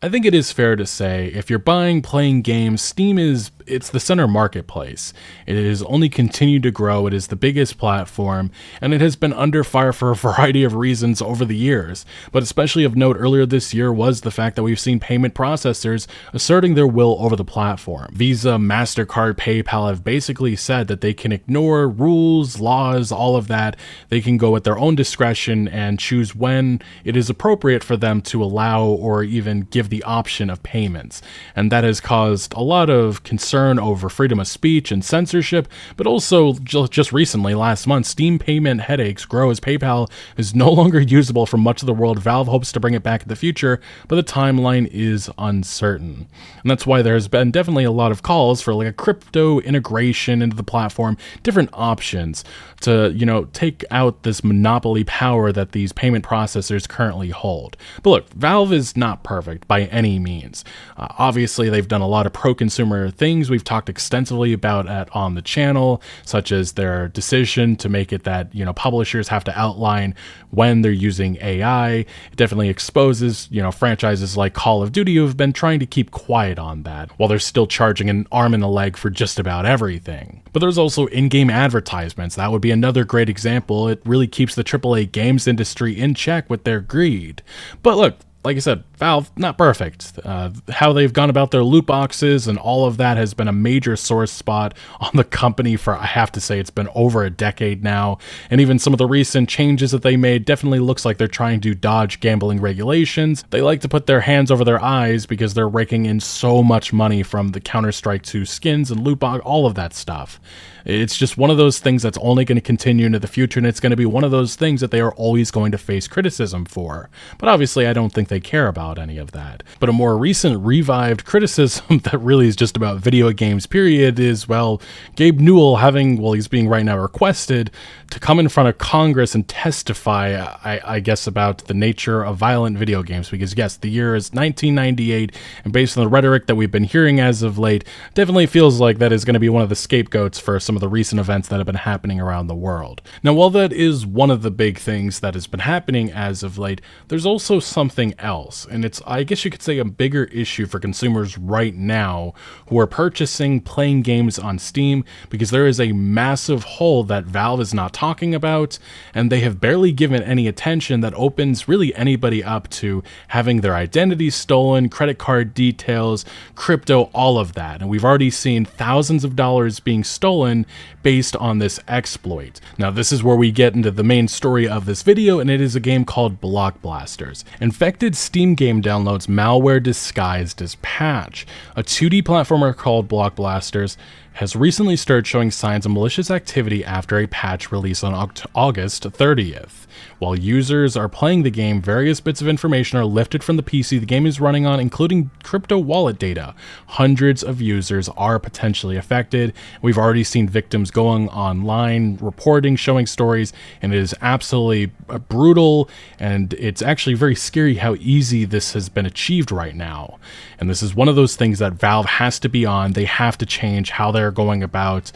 I think it is fair to say if you're playing games, Steam it's the center marketplace. It has only continued to grow. It is the biggest platform, and it has been under fire for a variety of reasons over the years. But especially of note earlier this year was the fact that we've seen payment processors asserting their will over the platform. Visa, MasterCard, PayPal have basically said that they can ignore rules, laws, all of that. They can go at their own discretion and choose when it is appropriate for them to allow or even give the option of payments. And that has caused a lot of concern over freedom of speech and censorship, but also just recently, last month, Steam payment headaches grow as PayPal is no longer usable for much of the world. Valve hopes to bring it back in the future, but the timeline is uncertain. And that's why there's been definitely a lot of calls for like a crypto integration into the platform, different options to, take out this monopoly power that these payment processors currently hold. But look, Valve is not perfect by any means. Obviously, they've done a lot of pro-consumer things we've talked extensively about on the channel, such as their decision to make it that, publishers have to outline when they're using AI. It definitely exposes, franchises like Call of Duty who have been trying to keep quiet on that, while they're still charging an arm and a leg for just about everything. But there's also in-game advertisements. That would be another great example. It really keeps the AAA games industry in check with their greed. But look, like I said, Valve, not perfect. How they've gone about their loot boxes and all of that has been a major sore spot on the company for, I have to say, it's been over a decade now. And even some of the recent changes that they made definitely looks like they're trying to dodge gambling regulations. They like to put their hands over their eyes because they're raking in so much money from the Counter-Strike 2 skins and loot box, all of that stuff. It's just one of those things that's only going to continue into the future, and it's going to be one of those things that they are always going to face criticism for. But obviously, I don't think they care about any of that. But a more recent revived criticism that really is just about video games, period, is, well, Gabe Newell he's being right now requested to come in front of Congress and testify, I guess, about the nature of violent video games. Because, yes, the year is 1998, and based on the rhetoric that we've been hearing as of late, definitely feels like that is going to be one of the scapegoats for some of the recent events that have been happening around the world. Now, while that is one of the big things that has been happening as of late, there's also something else, and it's, I guess you could say, a bigger issue for consumers right now who are playing games on Steam, because there is a massive hole that Valve is not talking about, and they have barely given any attention that opens really anybody up to having their identity stolen, credit card details, crypto, all of that. And we've already seen thousands of dollars being stolen based on this exploit. Now, this is where we get into the main story of this video, and it is a game called Block Blasters. Infected Steam game downloads malware disguised as patch. A 2D platformer called Block Blasters has recently started showing signs of malicious activity after a patch release on August 30th. While users are playing the game, various bits of information are lifted from the PC the game is running on, including crypto wallet data. Hundreds of users are potentially affected. We've already seen victims going online, reporting, showing stories, and it is absolutely brutal, and it's actually very scary how easy this has been achieved right now. And this is one of those things that Valve has to be on. They have to change how they're going about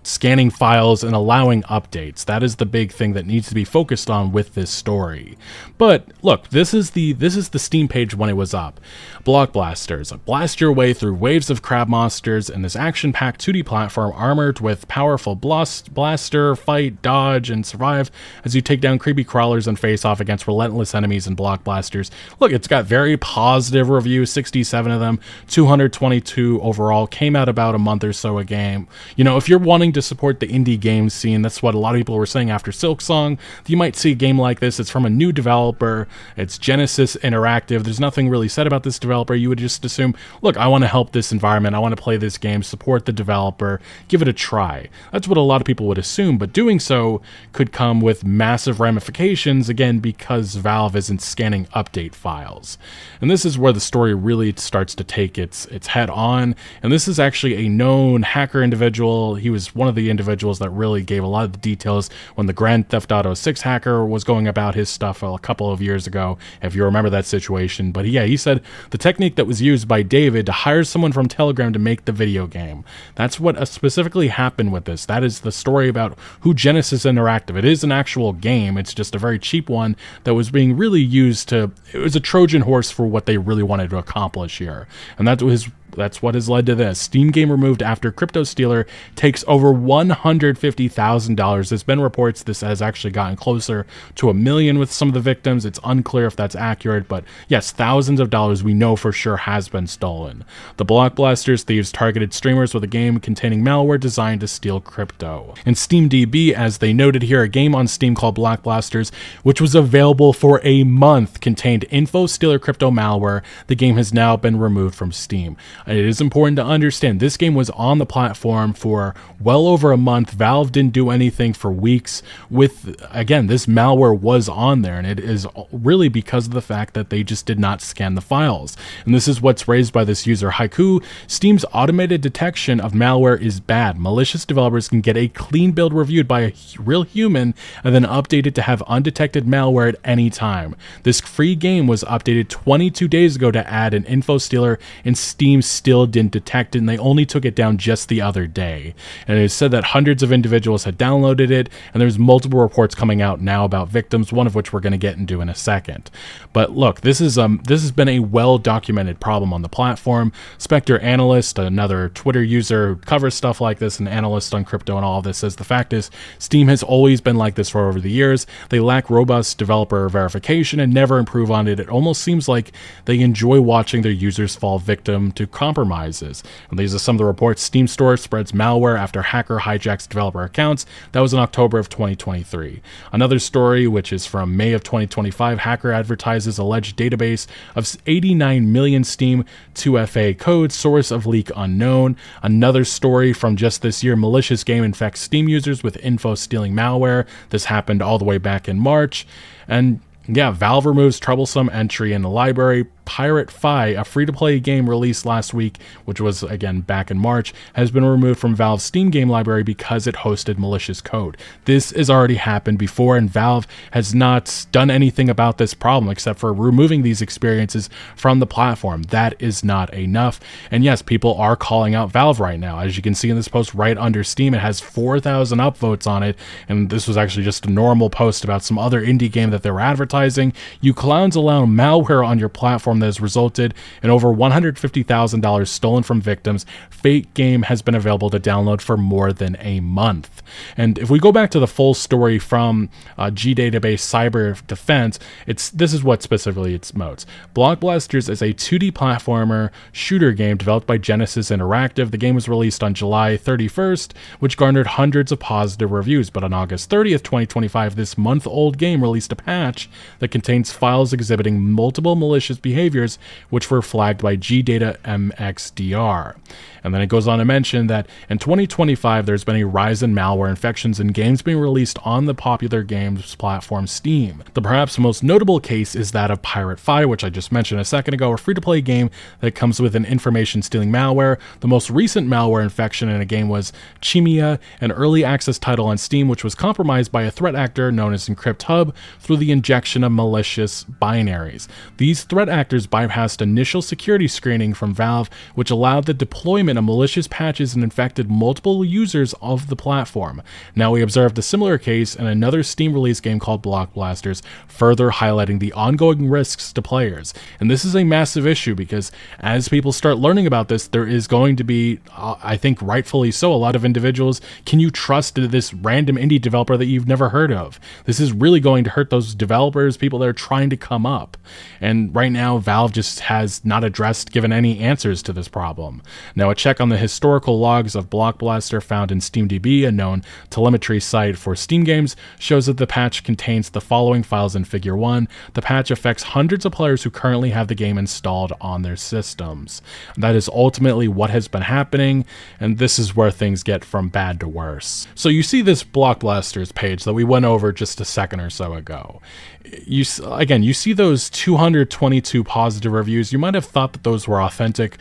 scanning files and allowing updates. That is the big thing that needs to be focused on with this story. But look, this is the Steam page when it was up. Block Blasters. Blast your way through waves of crab monsters in this action-packed 2D platform armored with powerful blaster, fight, dodge, and survive as you take down creepy crawlers and face off against relentless enemies in Block Blasters. Look, it's got very positive reviews, 67 of them, 222 overall. Came out about a month or so ago. If you're wanting to support the indie game scene, that's what a lot of people were saying after Silksong. You might see a game like this. It's from a new developer. It's Genesis Interactive. There's nothing really said about this developer. You would just assume, look, I want to help this environment. I want to play this game, support the developer, give it a try. That's what a lot of people would assume, but doing so could come with massive ramifications, again, because Valve isn't scanning update files. And this is where the story really starts to take its head on. And this is actually a known hacker individual. He was one of the individuals that really gave a lot of the details when the Grand Theft Auto 6 hacker was going about his stuff a couple of years ago, if you remember that situation. But yeah, he said the technique that was used by David to hire someone from Telegram to make the video game. That's what specifically happened with this. That is the story about who Genesis Interactive. It is an actual game. It's just a very cheap one that was being really used to, it was a Trojan horse for what they really wanted to accomplish here. And that's what has led to this. Steam game removed after crypto stealer takes over $150,000. There's been reports this has actually gotten closer to $1 million with some of the victims. It's unclear if that's accurate, but yes, thousands of dollars we know for sure has been stolen. The Block Blasters thieves targeted streamers with a game containing malware designed to steal crypto. And SteamDB, as they noted here, a game on Steam called Block Blasters, which was available for a month, contained info stealer crypto malware. The game has now been removed from Steam. It is important to understand this game was on the platform for well over a month. Valve didn't do anything for weeks with, again, this malware was on there, and it is really because of the fact that they just did not scan the files. And this is what's raised by this user, Haiku. Steam's automated detection of malware is bad. Malicious developers can get a clean build reviewed by a real human and then updated to have undetected malware at any time. This free game was updated 22 days ago to add an info stealer, and Steam still didn't detect it, and they only took it down just the other day. And it is said that hundreds of individuals had downloaded it, and there's multiple reports coming out now about victims, one of which we're going to get into in a second. But look, this has been a well-documented problem on the platform. Spectre Analyst, another Twitter user who covers stuff like this, an analyst on crypto and all of this, says the fact is Steam has always been like this for over the years. They lack robust developer verification and never improve on it. It almost seems like they enjoy watching their users fall victim to compromises. And these are some of the reports. Steam Store spreads malware after hacker hijacks developer accounts. That was in October of 2023. Another story, which is from May of 2025, hacker advertises alleged database of 89 million Steam 2FA code, source of leak unknown. Another story from just this year, malicious game infects Steam users with info stealing malware. This happened all the way back in March. And yeah, Valve removes troublesome entry in the library. Pirate Fi, a free-to-play game released last week, which was, again, back in March, has been removed from Valve's Steam game library because it hosted malicious code. This has already happened before, and Valve has not done anything about this problem except for removing these experiences from the platform. That is not enough. And yes, people are calling out Valve right now. As you can see in this post right under Steam, it has 4,000 upvotes on it, and this was actually just a normal post about some other indie game that they were advertising. You clowns allow malware on your platform that has resulted in over $150,000 stolen from victims. Fake game has been available to download for more than a month. And if we go back to the full story from G-Database Cyber Defense, this is what specifically it promotes. Block Blasters is a 2D platformer shooter game developed by Genesis Interactive. The game was released on July 31st, which garnered hundreds of positive reviews. But on August 30th, 2025, this month-old game released a patch that contains files exhibiting multiple malicious behaviors which were flagged by GData MXDR. And then it goes on to mention that in 2025, there's been a rise in malware infections in games being released on the popular games platform Steam. The perhaps most notable case is that of Pirate Fi, which I just mentioned a second ago, a free-to-play game that comes with an information-stealing malware. The most recent malware infection in a game was Chimia, an early access title on Steam, which was compromised by a threat actor known as Encrypt Hub through the injection of malicious binaries. These threat actors bypassed initial security screening from Valve, which allowed the deployment of malicious patches and infected multiple users of the platform. Now we observed a similar case in another Steam release game called Block Blasters, further highlighting the ongoing risks to players. And this is a massive issue because as people start learning about this, there is going to be, I think rightfully so, a lot of individuals. Can you trust this random indie developer that you've never heard of? This is really going to hurt those developers, people that are trying to come up. And right now, Valve just has not given any answers to this problem. Now, a check on the historical logs of Block Blaster found in SteamDB, a known telemetry site for Steam games, shows that the patch contains the following files in Figure 1. The patch affects hundreds of players who currently have the game installed on their systems. That is ultimately what has been happening, and this is where things get from bad to worse. So you see this Block Blasters page that we went over just a second or so ago. You see those 222 positive reviews. You might have thought that those were authentic.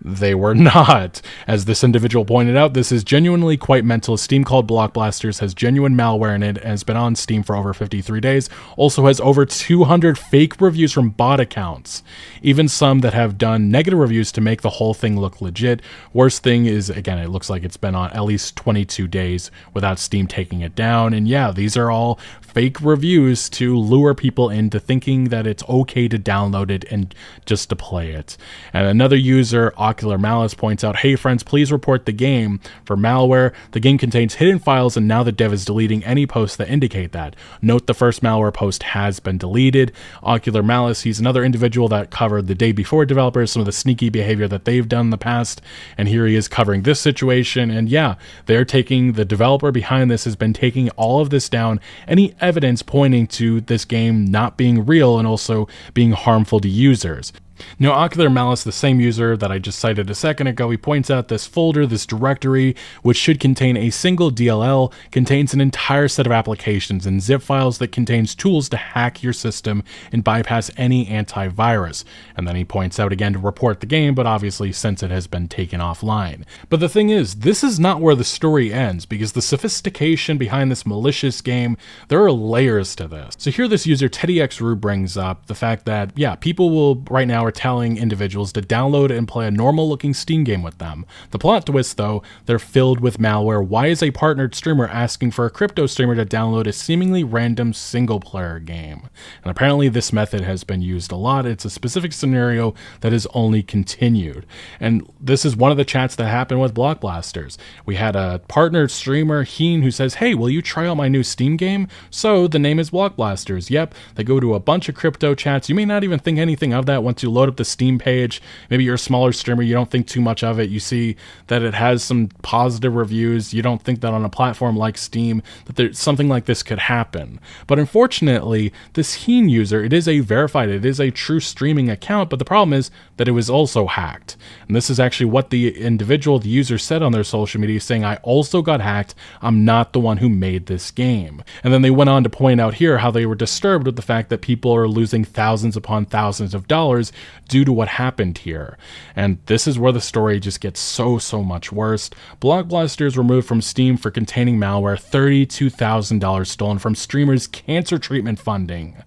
They were not. As this individual pointed out, this is genuinely quite mental. Steam called Blockblasters has genuine malware in it and has been on Steam for over 53 days. Also has over 200 fake reviews from bot accounts. Even some that have done negative reviews to make the whole thing look legit. Worst thing is, again, it looks like it's been on at least 22 days without Steam taking it down. And yeah, these are all fake reviews to lure people into thinking that it's okay to download it and just to play it. And another user, Ocular Malice, points out, hey friends, please report the game for malware. The game contains hidden files and now the dev is deleting any posts that indicate that. Note the first malware post has been deleted. Ocular Malice, he's another individual that covered the day before developers, some of the sneaky behavior that they've done in the past, and here he is covering this situation. And yeah, they're taking, the developer behind this has been taking all of this down, any evidence pointing to this game not being real and also being harmful to users. Now, Ocular Malice, the same user that I just cited a second ago, he points out this folder, this directory, which should contain a single DLL, contains an entire set of applications and zip files that contains tools to hack your system and bypass any antivirus. And then he points out again to report the game, but obviously since it has been taken offline. But the thing is, this is not where the story ends, because the sophistication behind this malicious game, there are layers to this. So here this user, TeddyXRu, brings up the fact that, yeah, people will right now are telling individuals to download and play a normal looking Steam game with them. The plot twist though, they're filled with malware. Why is a partnered streamer asking for a crypto streamer to download a seemingly random single player game? And apparently this method has been used a lot. It's a specific scenario that is only continued. And this is one of the chats that happened with Blockblasters. We had a partnered streamer, Heen, who says, hey, will you try out my new Steam game? So the name is Blockblasters. Yep, they go to a bunch of crypto chats. You may not even think anything of that once you load up the Steam page. Maybe you're a smaller streamer, you don't think too much of it. You see that it has some positive reviews. You don't think that on a platform like Steam that there's something like this could happen. But unfortunately, this Heen user, it is a verified, it is a true streaming account, but the problem is that it was also hacked. And this is actually what the individual, the user, said on their social media, saying, I also got hacked. I'm not the one who made this game. And then they went on to point out here how they were disturbed with the fact that people are losing thousands upon thousands of dollars due to what happened here. And this is where the story just gets so much worse. Blockblasters removed from Steam for containing malware, $32,000 stolen from streamers' cancer treatment funding.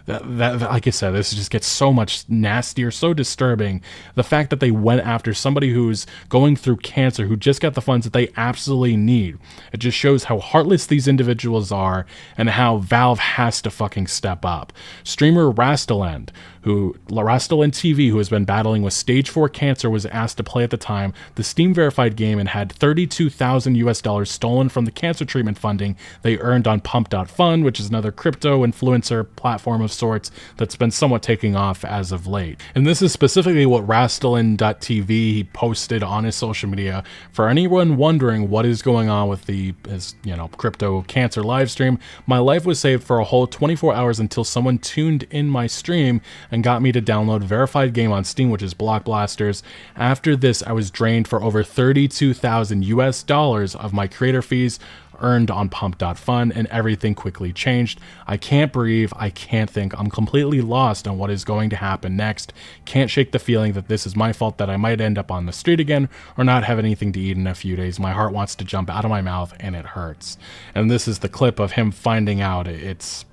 That, like I said, this just gets so much nastier, so disturbing. The fact that they went after somebody who's going through cancer, who just got the funds that they absolutely need. It just shows how heartless these individuals are and how Valve has to fucking step up. Streamer Rastaland TV, who has been battling with stage 4 cancer, was asked to play at the time the Steam verified game and had $32,000 stolen from the cancer treatment funding they earned on Pump.Fun, which is another crypto influencer platform of sorts that's been somewhat taking off as of late. And this is specifically what Rastaland.tv posted on his social media. For anyone wondering what is going on with his crypto cancer live stream, my life was saved for a whole 24 hours until someone tuned in my stream and got me to download a verified game on Steam, which is Blockblasters. After this, I was drained for over $32,000 of my creator fees earned on Pump.Fun, and everything quickly changed. I can't breathe, I can't think, I'm completely lost on what is going to happen next. Can't shake the feeling that this is my fault, that I might end up on the street again or not have anything to eat in a few days. My heart wants to jump out of my mouth and it hurts. And this is the clip of him finding out. It's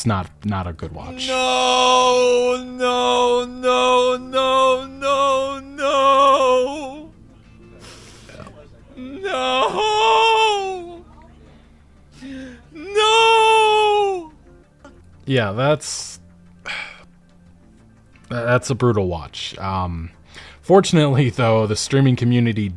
not a good watch. No, no, no, no, no, no. No. No. Yeah, that's a brutal watch. Fortunately, though, the streaming community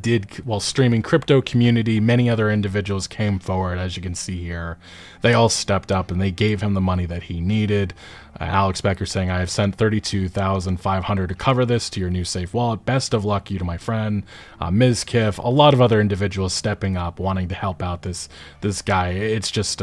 streaming crypto community, many other individuals came forward, as you can see here. They all stepped up and they gave him the money that he needed. Alex Becker saying, I have sent $32,500 to cover this to your new safe wallet. Best of luck, you to my friend. Ms. Kiff, a lot of other individuals stepping up, wanting to help out this guy. It's just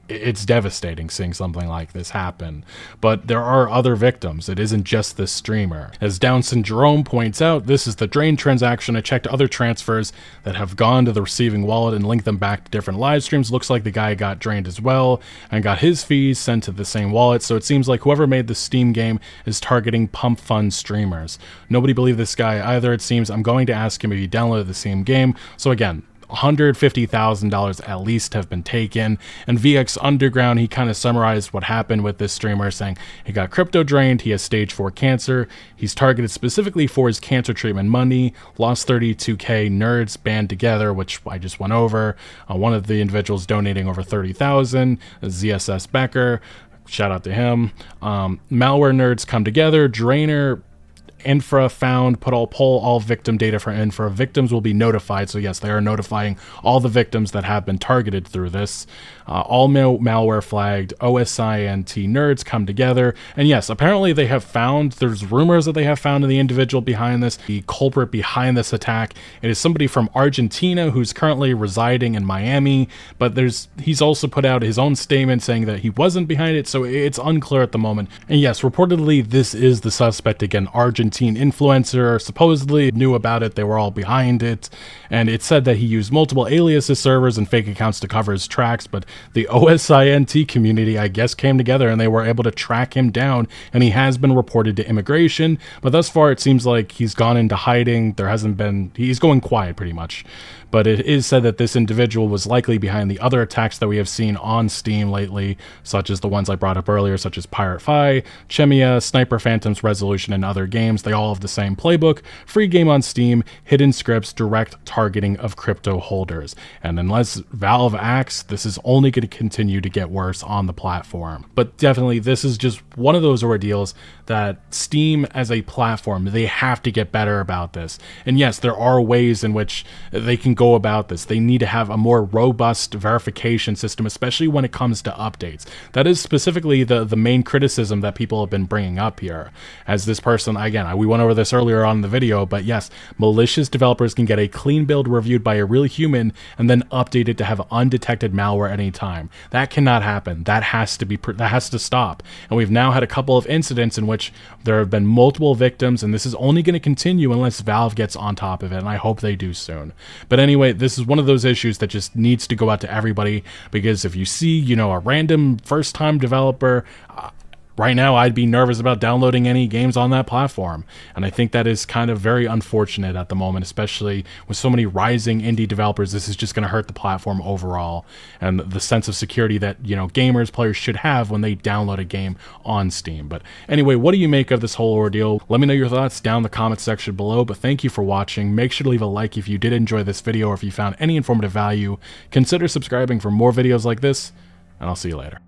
it's devastating seeing something like this happen. But there are other victims. It isn't just this streamer. As Downson Jerome points out, this is the drain transaction. I checked other transfers that have gone to the receiving wallet and linked them back to different live streams. Looks like the guy got drained as well and got his fees sent to the same wallet. So it seems like whoever made the Steam game is targeting pump fund streamers. Nobody believed this guy either, it seems. I'm going to ask him if he downloaded the Steam game. So again, $150,000 at least have been taken. And VX Underground, he kind of summarized what happened with this streamer, saying he got crypto drained, he has stage 4 cancer, he's targeted specifically for his cancer treatment money, lost 32k nerds band together, which I just went over. One of the individuals donating over 30,000, ZSS Becker, shout out to him. Malware nerds come together, drainer infra found, pull all victim data for infra. Victims will be notified. So yes, they are notifying all the victims that have been targeted through this. All malware flagged, OSINT nerds come together. And yes, apparently they have found, there's rumors that they have found the individual behind this, the culprit behind this attack. It is somebody from Argentina who's currently residing in Miami, but he's also put out his own statement saying that he wasn't behind it, so it's unclear at the moment. And yes, reportedly this is the suspect, again, Argentine influencer, supposedly knew about it, they were all behind it, and it said that he used multiple aliases, servers, and fake accounts to cover his tracks, but the OSINT community, I guess, came together and they were able to track him down, and he has been reported to immigration, but thus far it seems like he's gone into hiding. He's going quiet pretty much. But it is said that this individual was likely behind the other attacks that we have seen on Steam lately, such as the ones I brought up earlier, such as Pirate Fi, Chemia, Sniper Phantoms Resolution, and other games. They all have the same playbook: free game on Steam, hidden scripts, direct targeting of crypto holders. And unless Valve acts, this is only going to continue to get worse on the platform. But definitely, this is just one of those ordeals that Steam as a platform, they have to get better about this. And yes, there are ways in which they can go about this. They need to have a more robust verification system, especially when it comes to updates. That is specifically the main criticism that people have been bringing up here. As this person, again, we went over this earlier on in the video, but yes, malicious developers can get a clean build reviewed by a real human and then updated to have undetected malware at any time. That cannot happen. That has to stop. And we've now had a couple of incidents in which there have been multiple victims, and this is only going to continue unless Valve gets on top of it, and I hope they do soon. But anyway, this is one of those issues that just needs to go out to everybody, because if you see, a random first-time developer, right now I'd be nervous about downloading any games on that platform. And I think that is kind of very unfortunate at the moment, especially with so many rising indie developers. This is just going to hurt the platform overall and the sense of security that, gamers, players should have when they download a game on Steam. But anyway, what do you make of this whole ordeal? Let me know your thoughts down in the comment section below, but thank you for watching. Make sure to leave a like if you did enjoy this video or if you found any informative value. Consider subscribing for more videos like this, and I'll see you later.